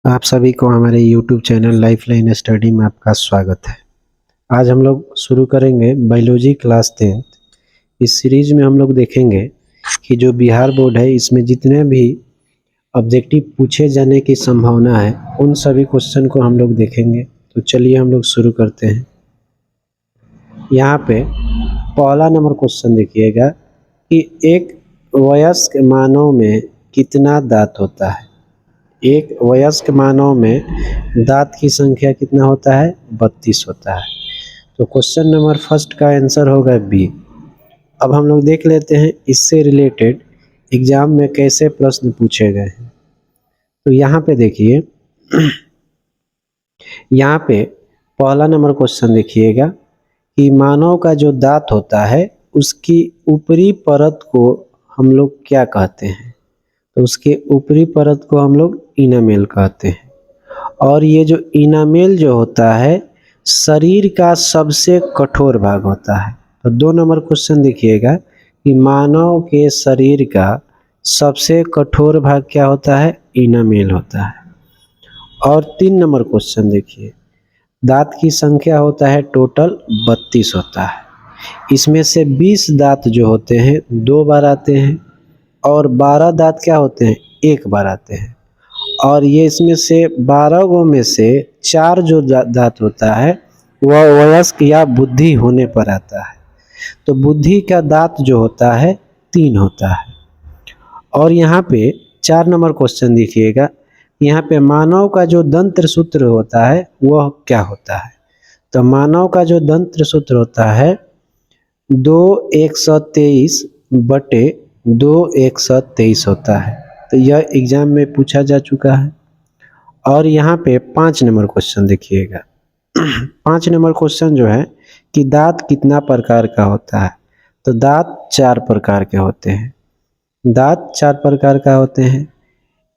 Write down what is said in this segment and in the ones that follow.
आप सभी को हमारे YouTube चैनल लाइफलाइन स्टडी में आपका स्वागत है। आज हम लोग शुरू करेंगे बायोलॉजी क्लास 10। इस सीरीज में हम लोग देखेंगे कि जो बिहार बोर्ड है इसमें जितने भी ऑब्जेक्टिव पूछे जाने की संभावना है उन सभी क्वेश्चन को हम लोग देखेंगे। तो चलिए हम लोग शुरू करते हैं। यहाँ पे पहला नंबर क्वेश्चन देखिएगा कि एक वयस्क मानव में कितना दांत होता है। एक वयस्क मानव में दांत की संख्या कितना होता है? 32 होता है। तो क्वेश्चन नंबर फर्स्ट का आंसर होगा बी। अब हम लोग देख लेते हैं इससे रिलेटेड एग्जाम में कैसे प्रश्न पूछे गए हैं। तो यहाँ पे देखिए यहाँ पे पहला नंबर क्वेश्चन देखिएगा कि मानव का जो दांत होता है उसकी ऊपरी परत को हम लोग क्या कहते हैं? तो उसके ऊपरी परत को हम लोग इनामेल कहते हैं। और ये जो इनामेल जो होता है शरीर का सबसे कठोर भाग होता है। तो 2 नंबर क्वेश्चन देखिएगा कि मानव के शरीर का सबसे कठोर भाग क्या होता है? इनामेल होता है। और 3 नंबर क्वेश्चन देखिए, दांत की संख्या होता है टोटल 32 होता है। इसमें से 20 दांत जो होते हैं 2 बार आते हैं और 12 दांत क्या होते हैं? 1 बार आते हैं। और ये इसमें से 12 गो में से 4 जो दांत होता है वह वयस्क या बुद्धि होने पर आता है। तो बुद्धि का दांत जो होता है 3 होता है। और यहाँ पे 4 नंबर क्वेश्चन देखिएगा, यहाँ पे मानव का जो दंत्र सूत्र होता है वह क्या होता है? तो मानव का जो दंत्र सूत्र होता है 2/123 बटे 2/123 होता है। तो यह एग्जाम में पूछा जा चुका है। और यहाँ पे 5 नंबर क्वेश्चन देखिएगा 5 नंबर क्वेश्चन जो है कि दांत कितना प्रकार का होता है? तो दांत 4 प्रकार के होते हैं। दांत 4 प्रकार का होते हैं।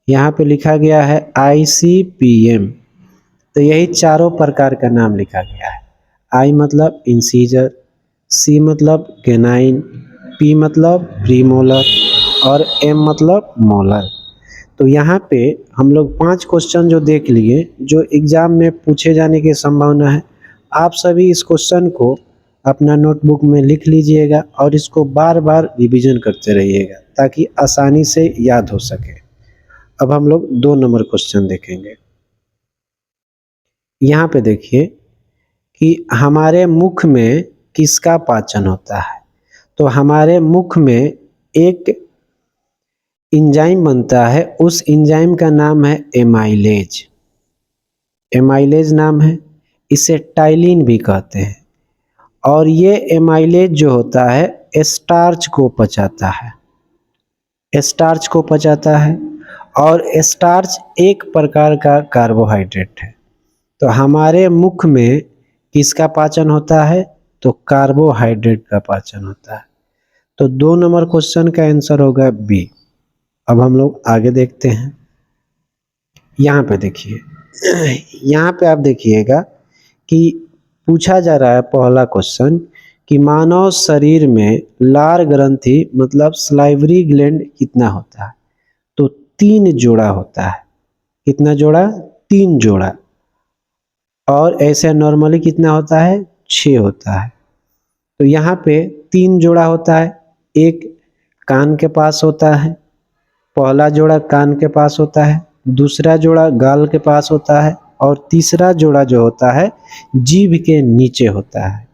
यहाँ पे लिखा गया है ICPM। तो यही चारों प्रकार का नाम लिखा गया है। आई मतलब इंसीजर, सी मतलब कैनाइन, पी मतलब प्रीमोलर और एम मतलब मोलर। तो यहाँ पे हम लोग 5 क्वेश्चन जो देख लिए जो एग्जाम में पूछे जाने की संभावना है। आप सभी इस क्वेश्चन को अपना नोटबुक में लिख लीजिएगा और इसको बार बार रिवीजन करते रहिएगा ताकि आसानी से याद हो सके। अब हम लोग 2 नंबर क्वेश्चन देखेंगे। यहाँ पे देखिए कि हमारे मुख में किसका पाचन होता है? तो हमारे मुख में एक एंजाइम बनता है, उस एंजाइम का नाम है एमाइलेज। एमाइलेज नाम है, इसे टाइलिन भी कहते हैं। और ये एमाइलेज जो होता है स्टार्च को पचाता है, स्टार्च को पचाता है। और स्टार्च एक प्रकार का कार्बोहाइड्रेट है। तो हमारे मुख में किसका पाचन होता है? तो कार्बोहाइड्रेट का पाचन होता है। तो 2 नंबर क्वेश्चन का आंसर होगा बी। अब हम लोग आगे देखते हैं। यहाँ पे देखिए यहाँ पे आप देखिएगा कि पूछा जा रहा है पहला क्वेश्चन कि मानव शरीर में लार ग्रंथि मतलब सलाइवरी ग्लैंड कितना होता है? तो 3 जोड़ा होता है। कितना जोड़ा? 3 जोड़ा। और ऐसे नॉर्मली कितना होता है? 6 होता है। तो यहाँ पे 3 जोड़ा होता है। एक कान के पास होता है, पहला जोड़ा कान के पास होता है, दूसरा जोड़ा गाल के पास होता है और तीसरा जोड़ा जो होता है जीभ के नीचे होता है।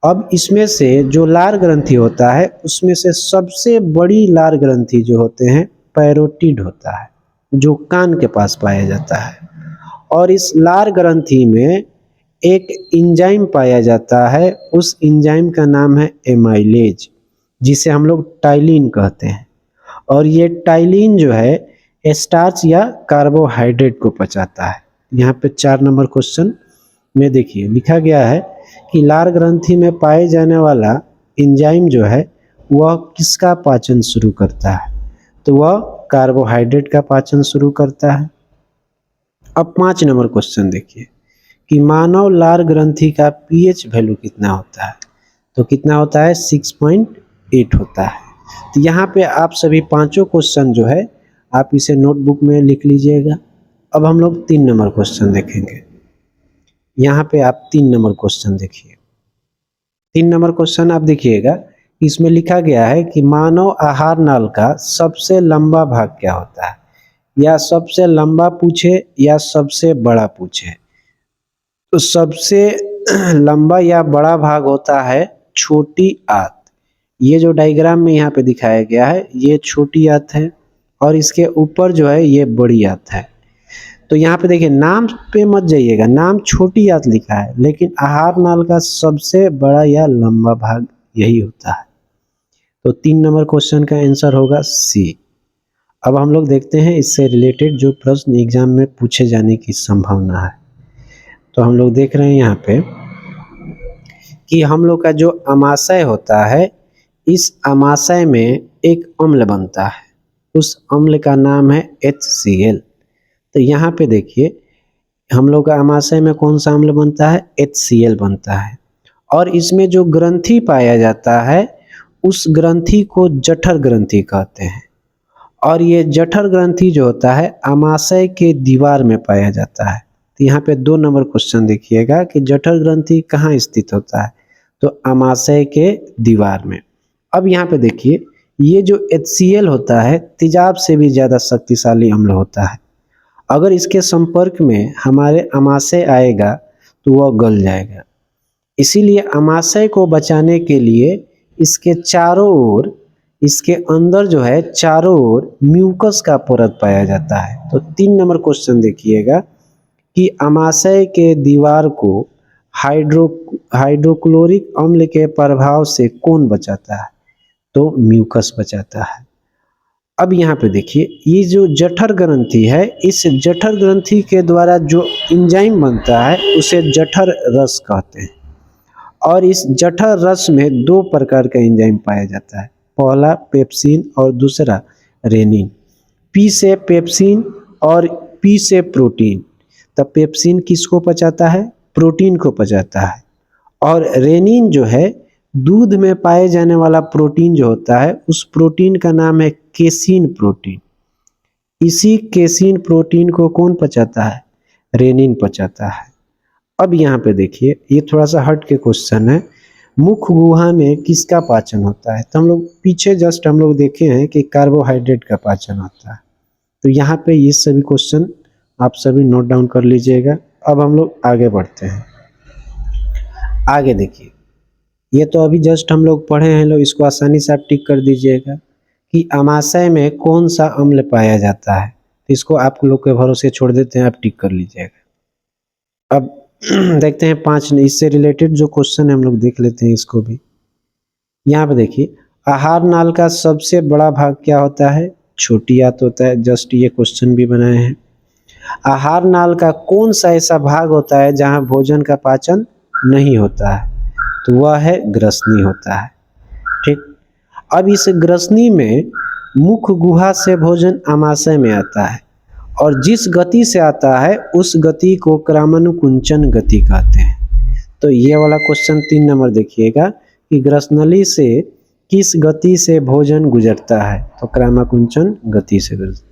अब इसमें से जो लार ग्रंथि होता है उसमें से सबसे बड़ी लार ग्रंथि जो होते हैं पैरोटिड होता है, जो कान के पास पाया जाता है। और इस लार ग्रंथि में एक एंजाइम पाया जाता है, उस एंजाइम का नाम है एमाइलेज, जिसे हम लोग टाइलिन कहते हैं। और ये टाइलिन जो है स्टार्च या कार्बोहाइड्रेट को पचाता है। यहाँ पे 4 नंबर क्वेश्चन में देखिए लिखा गया है कि लार ग्रंथि में पाए जाने वाला एंजाइम जो है वह किसका पाचन शुरू करता है? तो वह कार्बोहाइड्रेट का पाचन शुरू करता है। अब 5 नंबर क्वेश्चन देखिए कि मानव लार ग्रंथि का पीएच वैल्यू कितना होता है? तो कितना होता है? 6.8 होता है। तो यहाँ पे आप सभी 5 क्वेश्चन जो है आप इसे नोटबुक में लिख लीजिएगा अब हम लोग 3 नंबर क्वेश्चन देखेंगे। यहाँ पे आप 3 नंबर क्वेश्चन देखिए। 3 नंबर क्वेश्चन आप देखिएगा, इसमें लिखा गया है कि मानव आहार नाल का सबसे लंबा भाग क्या होता है, या सबसे लंबा पूछे या सबसे बड़ा पूछे। तो सबसे लंबा या बड़ा भाग होता है छोटी आंत। ये जो डायग्राम में यहाँ पे दिखाया गया है ये छोटी आंत है, और इसके ऊपर जो है ये बड़ी आंत है। तो यहाँ पे देखिए, नाम पे मत जाइएगा, नाम छोटी आंत लिखा है, लेकिन आहार नाल का सबसे बड़ा या लंबा भाग यही होता है। तो 3 नंबर क्वेश्चन का आंसर होगा सी। अब हम लोग देखते हैं इससे रिलेटेड जो प्रश्न एग्जाम में पूछे जाने की संभावना है। तो हम लोग देख रहे हैं यहाँ पे कि हम लोग का जो अमाशय होता है, इस अमाशय में एक अम्ल बनता है, उस अम्ल का नाम है HCl। तो यहाँ पे देखिए, हम लोग का अमाशय में कौन सा अम्ल बनता है, HCl बनता है, और इसमें जो ग्रंथि पाया जाता है उस ग्रंथि को जठर ग्रंथि कहते हैं। और ये जठर ग्रंथि जो होता है अमाशय के दीवार में पाया जाता है। तो यहाँ पे 2 नंबर क्वेश्चन देखिएगा कि जठर ग्रंथि कहाँ स्थित होता है, तो अमाशय के दीवार में। अब यहाँ पे देखिए, ये जो HCl होता है तेजाब से भी ज़्यादा शक्तिशाली अम्ल होता है। अगर इसके संपर्क में हमारे अमाशय आएगा तो वह गल जाएगा। इसीलिए अमाशय को बचाने के लिए इसके चारों ओर, इसके अंदर जो है चारों ओर म्यूकस का परत पाया जाता है। तो 3 नंबर क्वेश्चन देखिएगा कि अमाशय के दीवार को हाइड्रोक्लोरिक अम्ल के प्रभाव से कौन बचाता है, तो म्यूकस बचाता है। अब यहाँ पे देखिए, ये जो जठर ग्रंथि है, इस जठर ग्रंथि के द्वारा जो एंजाइम बनता है उसे जठर रस कहते हैं। और इस जठर रस में 2 प्रकार का एंजाइम पाया जाता है, पहला पेप्सिन और दूसरा रेनिन। पी से पेप्सिन और पी से प्रोटीन। तब पेप्सिन किसको पचाता है, प्रोटीन को पचाता है। और रेनिन जो है दूध में पाए जाने वाला प्रोटीन जो होता है, उस प्रोटीन का नाम है केसिन प्रोटीन। इसी केसिन प्रोटीन को कौन पचाता है, रेनिन पचाता है। अब यहाँ पे देखिए, ये थोड़ा सा हट के क्वेश्चन है, मुख गुहा में किसका पाचन होता है। तो हम लोग पीछे जस्ट हम लोग देखे हैं कि कार्बोहाइड्रेट का पाचन होता है। तो यहाँ पे ये सभी क्वेश्चन आप सभी नोट डाउन कर लीजिएगा। अब हम लोग आगे बढ़ते हैं। आगे देखिए, ये तो अभी जस्ट हम लोग पढ़े हैं, लोग इसको आसानी से आप टिक कर दीजिएगा कि अमाशय में कौन सा अम्ल पाया जाता है। तो इसको आप लोग के भरोसे छोड़ देते हैं, आप टिक कर लीजिएगा। अब देखते हैं 5 इससे रिलेटेड जो क्वेश्चन है हम लोग देख लेते हैं इसको भी। यहाँ पे देखिए, आहार नाल का सबसे बड़ा भाग क्या होता है, छोटी आंत होता है। जस्ट ये क्वेश्चन भी बनाए हैं। आहार नाल का कौन सा ऐसा भाग होता है जहाँ भोजन का पाचन नहीं होता है, तो वह है ग्रसनी होता है। ठीक, अब इस ग्रसनी में मुख गुहा से भोजन अमाशय में आता है, और जिस गति से आता है उस गति को क्रमानुकुंचन गति कहते हैं। तो ये वाला क्वेश्चन 3 नंबर देखिएगा कि ग्रसनली से किस गति से भोजन गुजरता है, तो क्रमानुकुंचन गति से गुजरता है।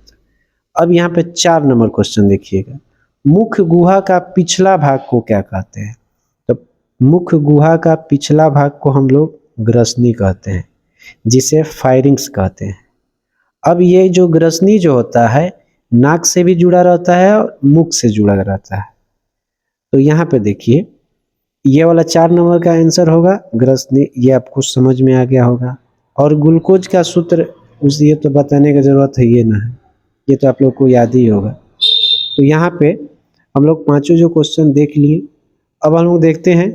अब यहाँ पे 4 नंबर क्वेश्चन देखिएगा, मुख गुहा का पिछला भाग को क्या कहते हैं। तो मुख गुहा का पिछला भाग को हम लोग ग्रसनी कहते हैं, जिसे फायरिंग्स कहते हैं। अब ये जो ग्रसनी जो होता है नाक से भी जुड़ा रहता है और मुख से जुड़ा रहता है। तो यहाँ पे देखिए, ये वाला 4 नंबर का आंसर होगा ग्रसनी। ये आपको समझ में आ गया होगा। और ग्लूकोज का सूत्र उस ये तो बताने की जरूरत है ये ना है, ये तो आप लोग को याद ही होगा। तो यहाँ पे हम लोग 5 जो क्वेश्चन देख लिए। अब हम लोग देखते हैं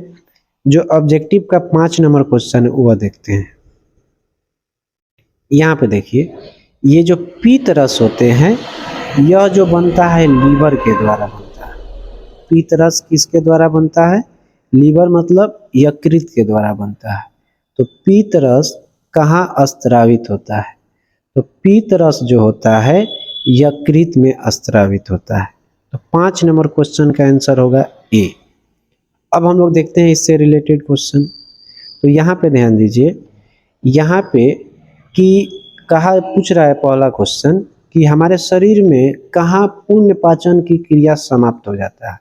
जो ऑब्जेक्टिव का 5 नंबर क्वेश्चन है वह देखते हैं। यहाँ पे देखिए, ये जो पीत रस होते हैं यह जो बनता है लीवर के द्वारा बनता है। पीत रस किसके द्वारा बनता है, लीवर मतलब यकृत के द्वारा बनता है। तो पीत रस कहाँ स्त्रावित होता है, तो पीत रस जो होता है यकृत में स्त्रावित होता है। तो 5 नंबर क्वेश्चन का आंसर होगा ए। अब हम लोग देखते हैं इससे रिलेटेड क्वेश्चन। तो यहाँ पे ध्यान दीजिए, यहाँ पे कि कहा पूछ रहा है पहला क्वेश्चन कि हमारे शरीर में कहाँ पुण्य पाचन की क्रिया समाप्त हो जाता है,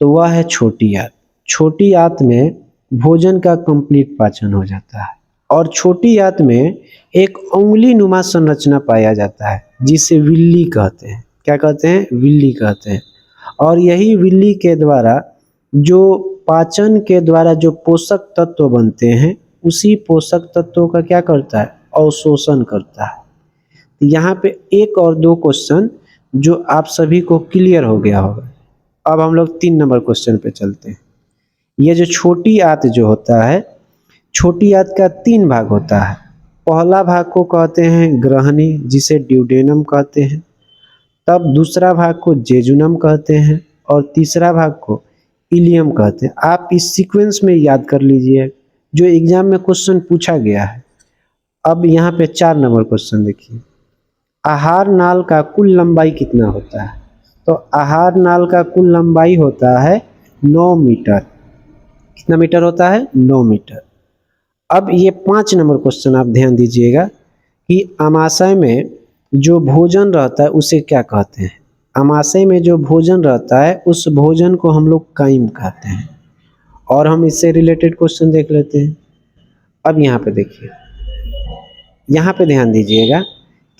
तो वह है छोटी आंत। छोटी आंत में भोजन का कंप्लीट पाचन हो जाता है और छोटी आंत में एक उंगली नुमा संरचना पाया जाता है जिसे विल्ली कहते हैं। क्या कहते हैं? विल्ली कहते हैं। और यही विल्ली के द्वारा जो पाचन के द्वारा जो पोषक तत्व बनते हैं, उसी पोषक तत्वों का क्या करता है? अवशोषण करता है। यहाँ पे एक और दो क्वेश्चन जो आप सभी को क्लियर हो गया होगा। अब हम लोग 3 नंबर क्वेश्चन पे चलते हैं। ये जो छोटी आंत जो होता है, छोटी आंत का 3 भाग होता है। पहला भाग को कहते हैं ग्रहणी, जिसे ड्यूडेनम कहते हैं। तब दूसरा भाग को जेजुनम कहते हैं और तीसरा भाग को इलियम कहते हैं। आप इस सीक्वेंस में याद कर लीजिए, जो एग्जाम में क्वेश्चन पूछा गया है। अब यहाँ पे 4 नंबर क्वेश्चन देखिए, आहार नाल का कुल लंबाई कितना होता है? तो आहार नाल का कुल लंबाई होता है 9 मीटर। कितना मीटर होता है? 9 मीटर। अब ये 5 नंबर क्वेश्चन आप ध्यान दीजिएगा कि अमाशय में जो भोजन रहता है उसे क्या कहते हैं? अमाशय में जो भोजन रहता है उस भोजन को हम लोग काइम कहते हैं। और हम इससे रिलेटेड क्वेश्चन देख लेते हैं। अब यहाँ पे देखिए, यहाँ पे ध्यान दीजिएगा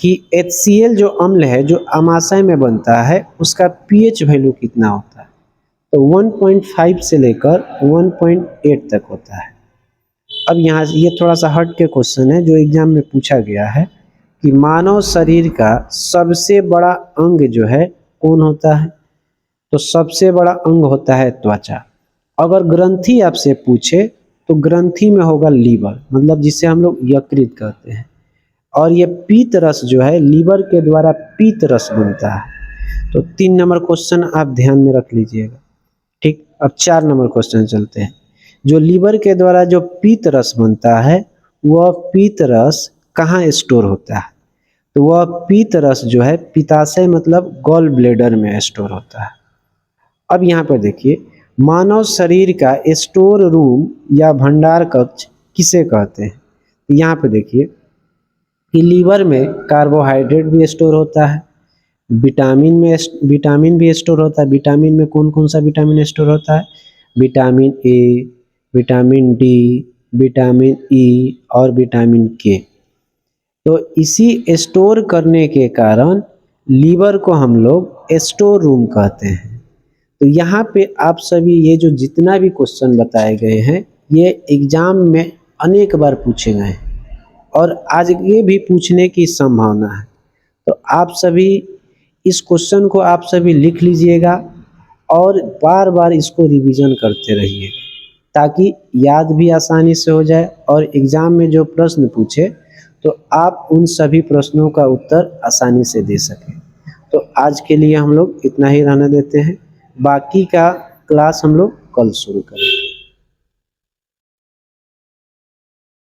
कि HCl जो अम्ल है जो अमाशय में बनता है, उसका pH वैल्यू कितना होता है? तो 1.5 से लेकर 1.8 तक होता है। अब यहाँ ये थोड़ा सा हट के क्वेश्चन है जो एग्जाम में पूछा गया है कि मानव शरीर का सबसे बड़ा अंग जो है कौन होता है? तो सबसे बड़ा अंग होता है त्वचा। अगर ग्रंथि आपसे पूछे तो ग्रंथि में होगा लीवर, मतलब जिसे हम लोग यकृत कहते हैं। और ये पीत रस जो है, लीवर के द्वारा पीत रस बनता है। तो 3 नंबर क्वेश्चन आप ध्यान में रख लीजिएगा। ठीक, अब 4 नंबर क्वेश्चन चलते हैं। जो लीवर के द्वारा जो पीत रस बनता है, वह पीत रस कहाँ स्टोर होता है? तो वह पीत रस जो है पित्ताशय मतलब गॉल ब्लेडर में स्टोर होता है। अब यहाँ पर देखिए, मानव शरीर का स्टोर रूम या भंडार कक्ष किसे कहते हैं? यहाँ पे देखिए कि लीवर में कार्बोहाइड्रेट भी स्टोर होता है, विटामिन भी स्टोर होता है। विटामिन में कौन कौन सा विटामिन स्टोर होता है? Vitamin A, vitamin D, vitamin E और विटामिन के। तो इसी स्टोर करने के कारण लीवर को हम लोग स्टोर रूम कहते हैं। तो यहाँ पे आप सभी ये जो जितना भी क्वेश्चन बताए गए हैं, ये एग्जाम में अनेक बार पूछे गए हैं और आगे भी पूछने की संभावना है। तो आप सभी इस क्वेश्चन को आप सभी लिख लीजिएगा और बार बार इसको रिवीजन करते रहिएगा, ताकि याद भी आसानी से हो जाए और एग्ज़ाम में जो प्रश्न पूछे तो आप उन सभी प्रश्नों का उत्तर आसानी से दे सकें। तो आज के लिए हम लोग इतना ही रहने देते हैं, बाकी का क्लास हम लोग कल शुरू करेंगे।